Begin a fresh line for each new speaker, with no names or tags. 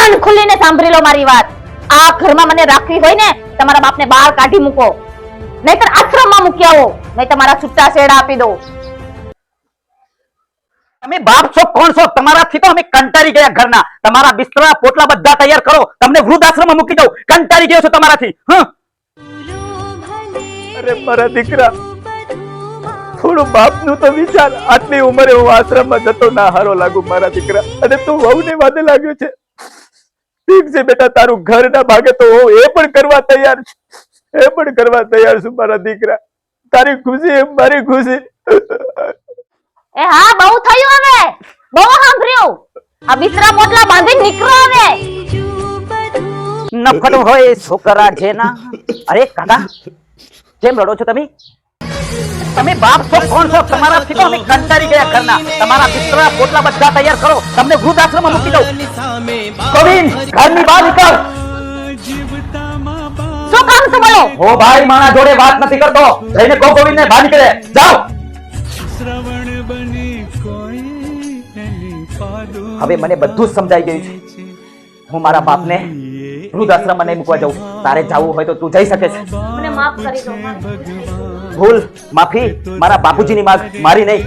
કાન ખોલીને સાંભળી લો મારી વાત. આ ઘરમાં મને રાખવી હોય ને તમારા બાપને બહાર કાઢી મૂકો, નહીતર આશ્રમમાં મૂકી આવો, નહીં તમારા છૂટા છેડા આપી દો.
તમે બાપ છો કોણ છો? તમારાથી તો અમે કંટાળી ગયા ઘરના. તમારા બિસ્તરા પોટલા બધા તૈયાર કરો, તમને વૃદ્ધાશ્રમમાં મૂકી દઉં. કંટાળી ગયો છું તમારાથી.
અરે મારા દીકરા, થોડું બાપનું તો વિચાર. આટલી ઉંમરે હું આશ્રમમાં જતો ના હારો લાગુ મારા દીકરા, અને તું વહુને વાદે લાગ્યો છે. ઠીક છે બેટા, તારું ઘર ના ભાગે તો હું એ પણ કરવા તૈયાર છું, એ પણ કરવા તૈયાર છું મારા દીકરા. તારી ખુશી મારી ખુશી.
એ હા, બહુ થયું હવે, બહુ સાંભળ્યું. આ બિસ્તરા પોટલા બાંધી નીકળો હવે.
નફટ હોય છોકરા જેના. અરે કાકા, કેમ રડો છો તમે? તમે બાપ છો કોણ છો? તમારાથી તો અમે કંટાળી ગયા ઘરના. તમારા બિસ્તરા પોટલા બધા તૈયાર કરો, તમને વૃદ્ધાશ્રમમાં મૂકી દઉં. ગોવિંદ, ઘરની બહાર નીકળ.
શું કામ છે બોલો?
હો ભાઈ, મારા જોડે વાત નથી કરતો. જઈને કહો ગોવિંદને બહાર નીકળે. જાઓ. હવે મને બધું જ સમજાઈ ગયું છે. હું મારા બાપને વૃદ્ધાશ્રમમાં નહીં મૂકવા જાઉં. તારે જવું હોય તો તું જઈ શકે છે.
મને માફ કરી દો.
ભૂલ માફી મારા બાપુજીની માંગ, મારી નહીં.